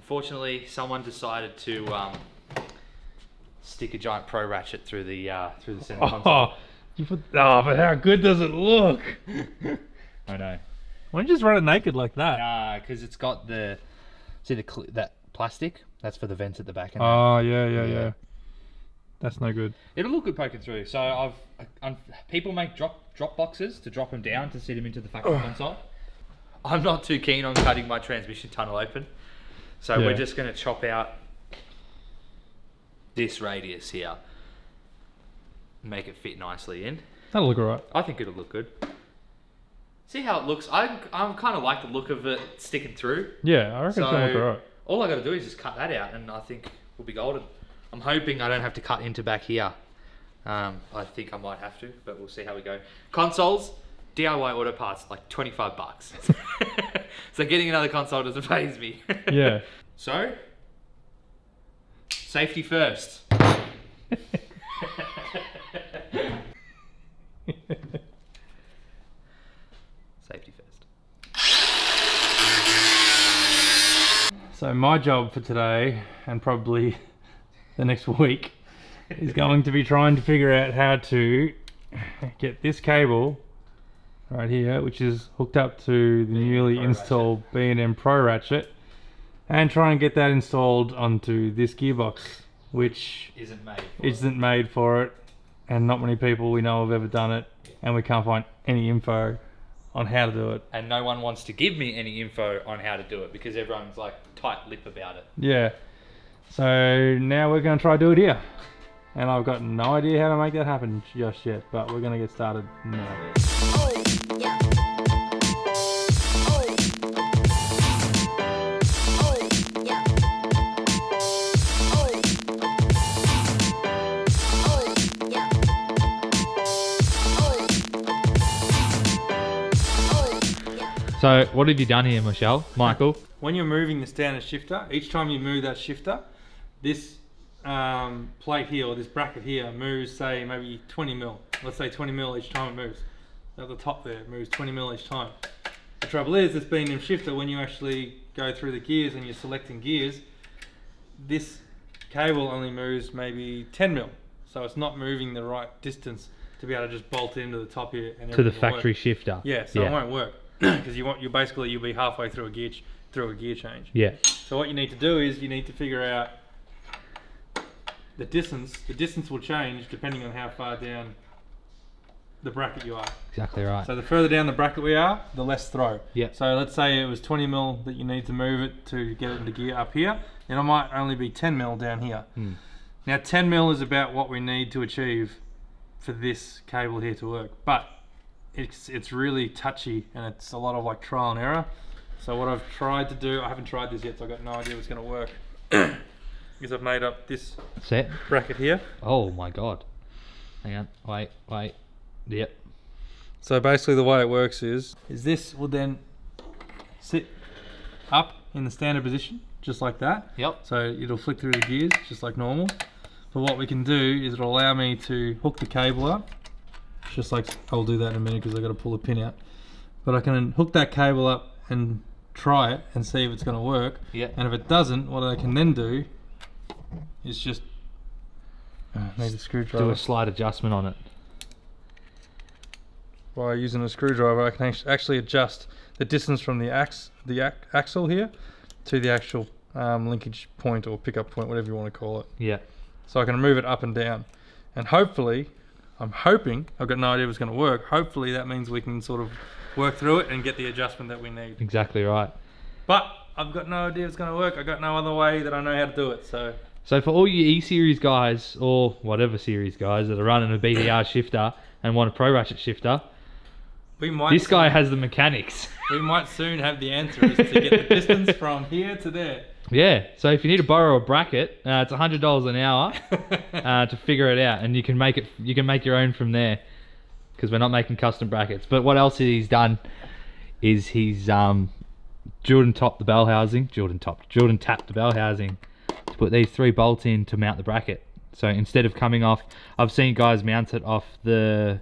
Unfortunately, someone decided to stick a giant Pro Ratchet through the center console. But how good does it look? I know. Why don't you just run it naked like that? Nah, because it's got the that plastic. That's for the vents at the back end. Oh yeah. That's no good. It'll look good poking through. So people make drop boxes to drop them down to sit them into the factory console. I'm not too keen on cutting my transmission tunnel open, so we're just going to chop out this radius here, make it fit nicely in. That'll look alright. I think it'll look good. See how it looks? I kind of like the look of it sticking through. Yeah, I reckon it'll look alright. All I got to do is just cut that out, and I think we'll be golden. I'm hoping I don't have to cut into back here. I think I might have to, but we'll see how we go. Consoles, DIY auto parts, like $25. So getting another console doesn't faze me. Yeah. So, safety first. Safety first. So my job for today, and probably the next week, is going to be trying to figure out how to get this cable right here, which is hooked up to the newly installed B&M Pro Ratchet, and try and get that installed onto this gearbox, which isn't made for it, and not many people we know have ever done it, and we can't find any info on how to do it. And no one wants to give me any info on how to do it because everyone's like tight-lipped about it. Yeah. So now we're going to try to do it here. And I've got no idea how to make that happen just yet, but we're going to get started now. So what have you done here, Michael? When you're moving the standard shifter, each time you move that shifter, this plate here, or this bracket here, moves, say, maybe 20 mil. Let's say 20 mil each time it moves. At the top there, it moves 20 mil each time. The trouble is, this B&M shifter, when you actually go through the gears and you're selecting gears, this cable only moves maybe 10 mil. So it's not moving the right distance to be able to just bolt it into the top here. And to the factory shifter. Yeah, so it won't work. Because you'll be halfway through a gear change. Yeah. So what you need to do is you need to figure out the distance. The distance will change depending on how far down the bracket you are. Exactly right. So the further down the bracket we are, the less throw. Yeah. So let's say it was 20 mil that you need to move it to get it into gear up here, then it might only be 10 mil down here. Now 10 mil is about what we need to achieve for this cable here to work, but it's really touchy and it's a lot of like trial and error. So what I've tried to do, I haven't tried this yet, so I've got no idea what's going to work. Is I've made up this set bracket here. Oh my god. Hang on, wait. Yep. So basically the way it works is this will then sit up in the standard position, just like that. Yep. So it'll flick through the gears, just like normal. But what we can do is it'll allow me to hook the cable up, just like, I'll do that in a minute because I've got to pull a pin out. But I can hook that cable up and try it and see if it's going to work. Yeah. And if it doesn't, what I can then do is just need a screwdriver. Do a slight adjustment on it. By using a screwdriver, I can actually adjust the distance from the axle here to the actual linkage point or pickup point, whatever you want to call it. Yeah. So I can move it up and down, and hopefully, I'm hoping, I've got no idea if it's going to work, hopefully that means we can sort of work through it and get the adjustment that we need. Exactly right. But I've got no idea if it's going to work. I've got no other way that I know how to do it. So for all you E-Series guys, or whatever series guys that are running a BTR shifter and want a Pro Ratchet shifter, this guy has the mechanics. We might soon have the answers to get the distance from here to there. Yeah, so if you need to borrow a bracket, it's $100 an hour to figure it out, and you can make your own from there, because we're not making custom brackets. But what else he's done is he's Jordan tapped the bell housing to put these 3 bolts in to mount the bracket. So instead of coming off, I've seen guys mount it off the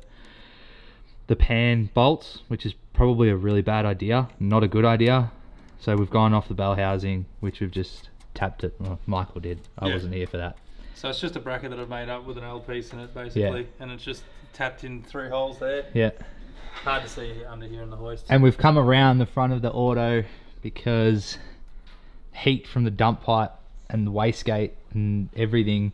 pan bolts, which is probably a really bad idea, not a good idea. So we've gone off the bell housing, which we've just tapped it. Well, Michael did. I wasn't here for that. So it's just a bracket that I've made up with an L piece in it, basically, and it's just tapped in 3 holes there. Yeah. Hard to see under here in the hoist. And we've come around the front of the auto because heat from the dump pipe and the wastegate and everything.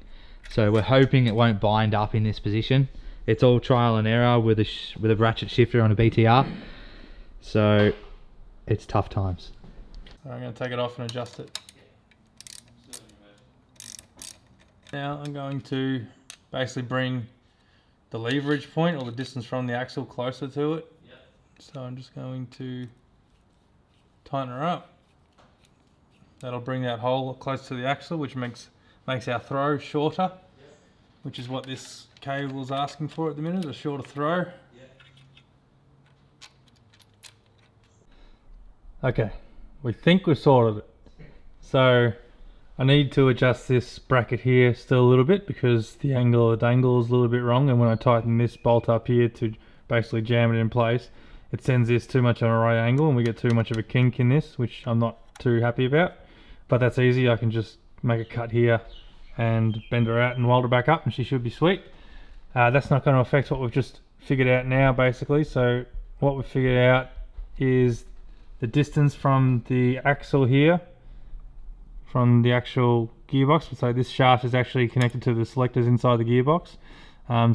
So we're hoping it won't bind up in this position. It's all trial and error with a ratchet shifter on a BTR. So it's tough times. I'm going to take it off and adjust it. Now I'm going to basically bring the leverage point, or the distance from the axle, closer to it. Yep. So I'm just going to tighten her up. That'll bring that hole close to the axle, which makes our throw shorter, yep. Which is what this cable is asking for at the minute, a shorter throw. Yep. Okay, we think we've sorted it. So I need to adjust this bracket here still a little bit because the angle of the dangle is a little bit wrong, and when I tighten this bolt up here to basically jam it in place, it sends this too much on a right angle and we get too much of a kink in this, which I'm not too happy about. But that's easy, I can just make a cut here and bend her out and weld her back up and she should be sweet. That's not going to affect what we've just figured out now, basically. So what we've figured out is the distance from the axle here, from the actual gearbox. So this shaft is actually connected to the selectors inside the gearbox.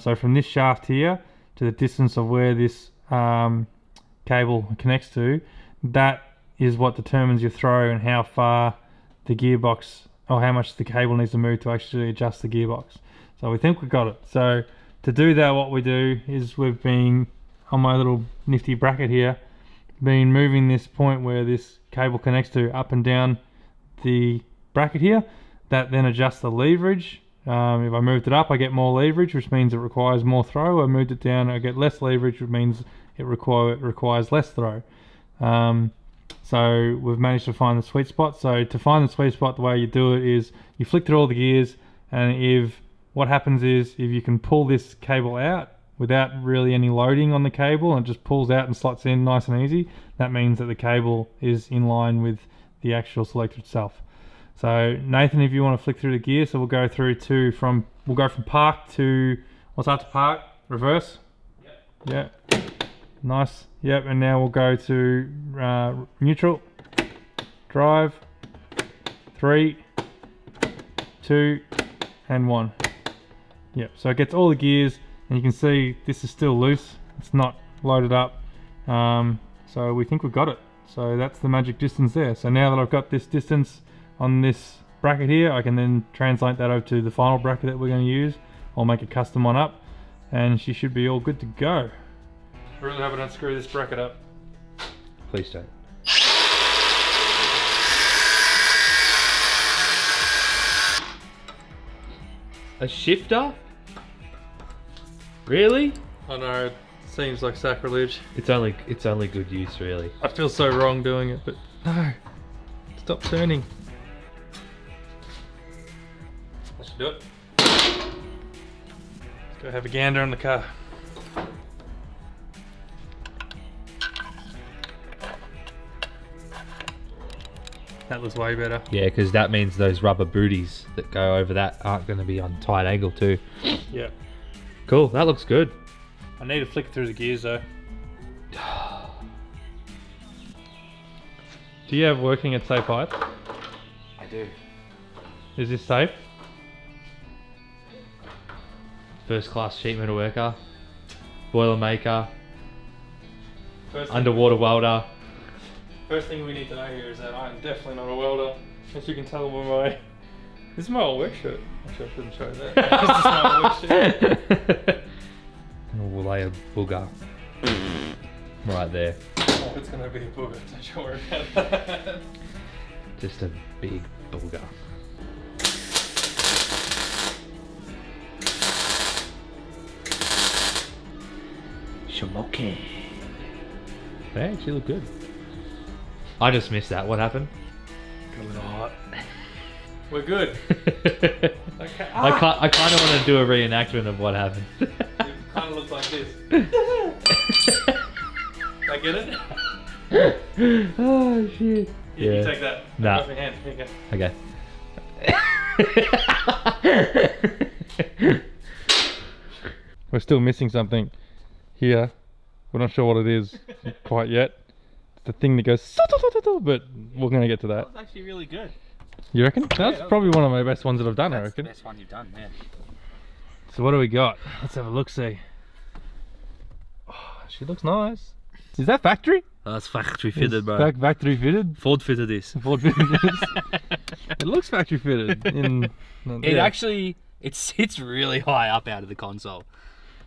So from this shaft here to the distance of where this cable connects to, that is what determines your throw and how far the gearbox, or how much the cable needs to move to actually adjust the gearbox. So we think we've got it. So to do that, what we do is we've been, on my little nifty bracket here, been moving this point where this cable connects to up and down the bracket here. That then adjusts the leverage. If I moved it up, I get more leverage, which means it requires more throw. I moved it down, I get less leverage, which means it requires less throw. So we've managed to find the sweet spot. So to find the sweet spot, the way you do it is you flick through all the gears, and what happens is if you can pull this cable out without really any loading on the cable, and it just pulls out and slots in nice and easy, that means that the cable is in line with the actual selector itself. So Nathan, if you want to flick through the gear, so we'll go through to we'll go from park to, what's that, to park, reverse? Yep. Yeah. Nice. Yep, and now we'll go to neutral, drive, 3, 2, and 1. Yep, so it gets all the gears, and you can see this is still loose, it's not loaded up, so we think we've got it. So that's the magic distance there. So now that I've got this distance on this bracket here, I can then translate that over to the final bracket that we're going to use. I'll make a custom one up, and she should be all good to go. I really hope I don't screw this bracket up. Please don't. A shifter? Really? I know, it seems like sacrilege. It's only good use, really. I feel so wrong doing it, but no. Stop turning. I should do it. Let's go have a gander in the car. That looks way better. Yeah, because that means those rubber booties that go over that aren't going to be on tight angle too. Yep. Cool, that looks good. I need to flick through the gears though. Do you have working at safe height? I do. Is this safe? First class sheet metal worker, boiler maker, underwater welder. First thing we need to know here is that I am definitely not a welder. As you can tell by my... This is my old work shirt. Actually, I shouldn't show that. This is my old work shirt. And we'll lay a booger right there. Oh, it's going to be a booger, don't you worry about that. Just a big booger. Shamoke. They actually look good. I just missed that. What happened? Coming hot. We're good. Okay. I kind of want to do a reenactment of what happened. It kind of looks like this. I get it? Oh shit. You take that. Nah. Off your hand. Here you go. Okay. We're still missing something here. We're not sure what it is quite yet. It's the thing that goes, but we're going to get to that. That was actually really good. You reckon? That's probably one of my best ones that I've done, I reckon. That's the best one you've done, man. So what do we got? Let's have a look-see. Oh, she looks nice. Is that factory? That's factory fitted, bro. Factory fitted? Ford fitted this. Ford fitted this. It looks factory fitted. It actually, it sits really high up out of the console.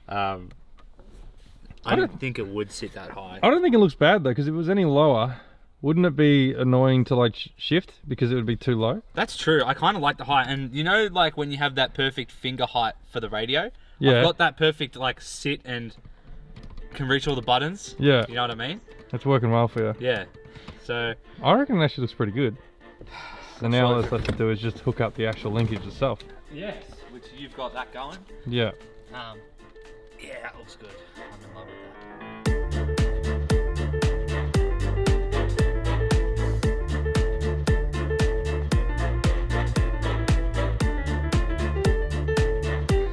I don't think it would sit that high. I don't think it looks bad though, because if it was any lower, wouldn't it be annoying to like shift because it would be too low? That's true. I kind of like the height, and you know, like when you have that perfect finger height for the radio. Yeah. I've got that perfect like sit and can reach all the buttons. Yeah. You know what I mean? It's working well for you. Yeah. So I reckon it actually looks pretty good. So now all that's left to do is just hook up the actual linkage itself. yes, which you've got that going. Yeah. Yeah, that looks good. I'm in love with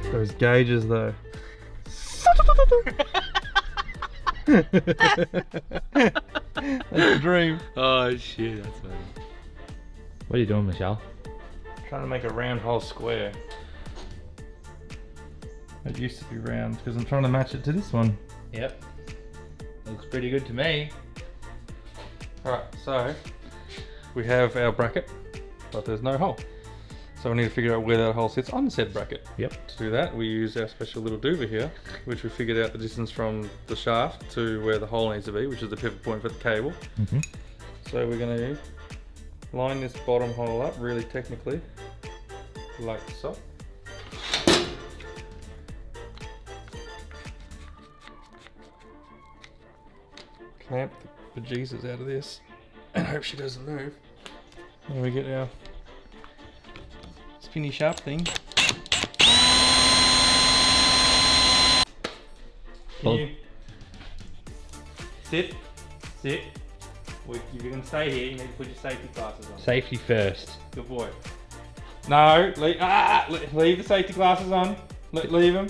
that. Those gauges though. That's a dream. Oh shit, that's funny. What are you doing, Michelle? Trying to make a round hole square. It used to be round because I'm trying to match it to this one. Yep. Looks pretty good to me. Alright, so we have our bracket, but there's no hole. So we need to figure out where that hole sits on the said bracket. Yep. To do that, we use our special little doover here, which we figured out the distance from the shaft to where the hole needs to be, which is the pivot point for the cable. Mm-hmm. So we're going to line this bottom hole up really technically, like so. Clamp the bejesus out of this and hope she doesn't move. Then we get our spinny sharp thing. Can you sit? Sit. If you're going to stay here, you need to put your safety glasses on. Safety first. Good boy. No, leave the safety glasses on. Leave them.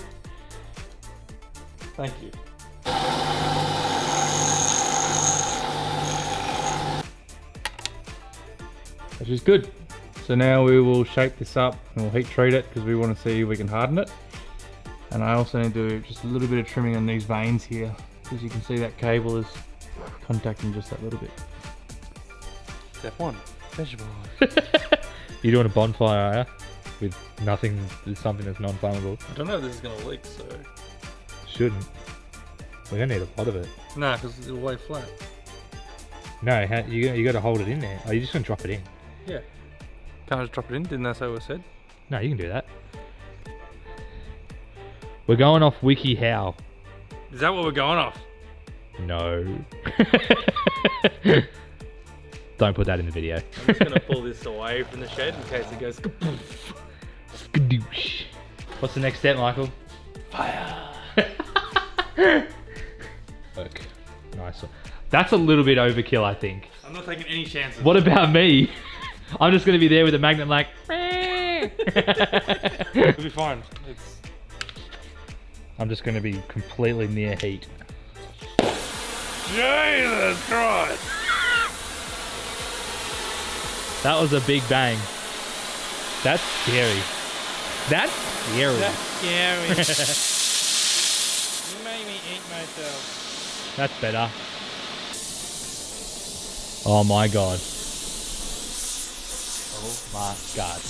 Thank you. Which is good. So now we will shape this up and we'll heat treat it because we want to see if we can harden it. And I also need to do just a little bit of trimming on these veins here, because you can see that cable is contacting just that little bit. Step one, vegetable oil. You're doing a bonfire, are you? With nothing, with something that's non-flammable. I don't know if this is going to leak, so... Shouldn't. We're gonna need a lot of it. No, because it'll lay flat. No, you got to hold it in there. Oh, you're just gonna drop it in. Yeah. Can't I just drop it in? Didn't that say what it said? No, you can do that. We're going off WikiHow. Is that what we're going off? No. Don't put that in the video. I'm just going to pull this away from the shed in case it goes... Skadoosh. What's the next step, Michael? Fire! Look, nice one. That's a little bit overkill, I think. I'm not taking any chances. What about me? I'm just going to be there with a magnet like... It'll be fine. I'm just going to be completely near heat. Jesus Christ! That was a big bang. That's scary. That's scary. That's scary. You made me eat myself. That's better. Oh my god. Oh my god.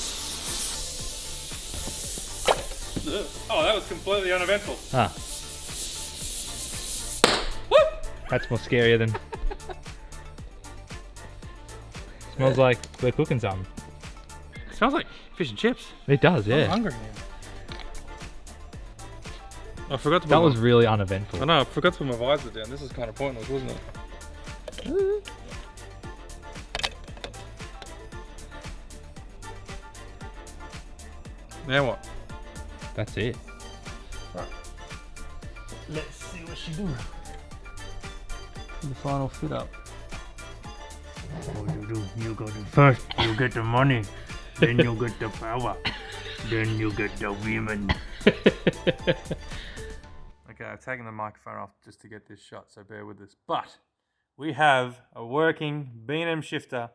Oh, that was completely uneventful. Ah. That's more scarier than... Smells like we're cooking something. It smells like fish and chips. It does, I'm yeah. hungry now. I forgot to put That was really uneventful. I know, I forgot to put my visor down. This is kind of pointless, wasn't it? Now what? That's it. Right. Let's see what she do. The final fit up. Oh, you go do first. You get the money. Then you'll get the power. Then you'll get the women. Okay, I've taken the microphone off just to get this shot, so bear with us. But we have a working B&M shifter.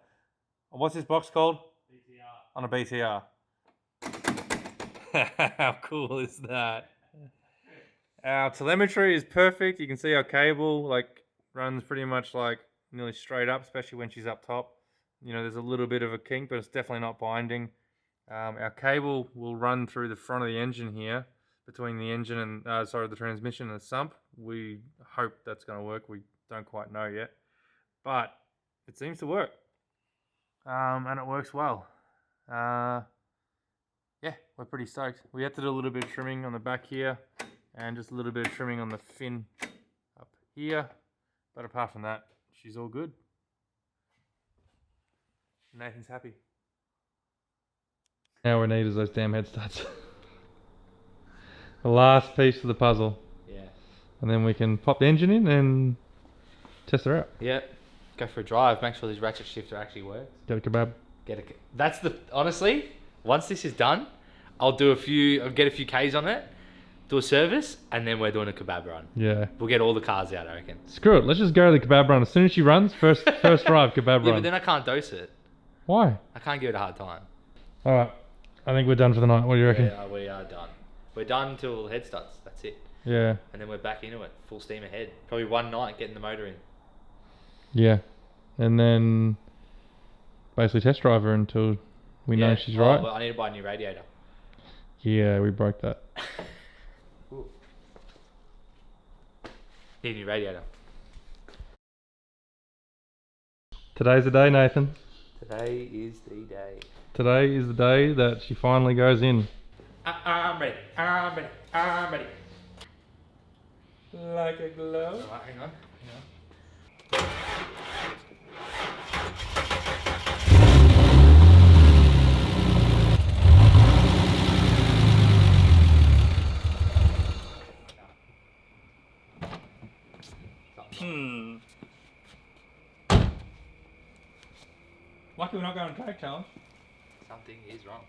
What's this box called? BTR. On a BTR. How cool is that? Our telemetry is perfect. You can see our cable runs pretty much nearly straight up, especially when she's up top. You know, there's a little bit of a kink, but it's definitely not binding. Our cable will run through the front of the engine here, between the engine and the transmission and the sump. We hope that's going to work. We don't quite know yet, but it seems to work, and it works well. Yeah, we're pretty stoked. We had to do a little bit of trimming on the back here, and just a little bit of trimming on the fin up here. But apart from that, she's all good. Nathan's happy. Now we need is those damn head studs. The last piece of the puzzle. Yeah. And then we can pop the engine in and test her out. Yeah. Go for a drive. Make sure this ratchet shifter actually works. Get a kebab. Honestly, once this is done, I'll get a few Ks on it, do a service, and then we're doing a kebab run. Yeah. We'll get all the cars out, I reckon. Screw it. Let's just go to the kebab run. As soon as she runs, first drive, kebab run. Yeah, but then I can't dose it. Why? I can't give it a hard time. Alright. I think we're done for the night. What do you reckon? Yeah, we are done. We're done until head starts. That's it. Yeah. And then we're back into it. Full steam ahead. Probably one night getting the motor in. Yeah. And then basically test drive her until we know she's right. Well, I need to buy a new radiator. Yeah, we broke that. Need a new radiator. Today's the day, Nathan. Today is the day. Today is the day that she finally goes in. I'm ready. I'm ready. I'm ready. Like a glove. Alright, hang on. Lucky we're not going to track challenge. Something is wrong.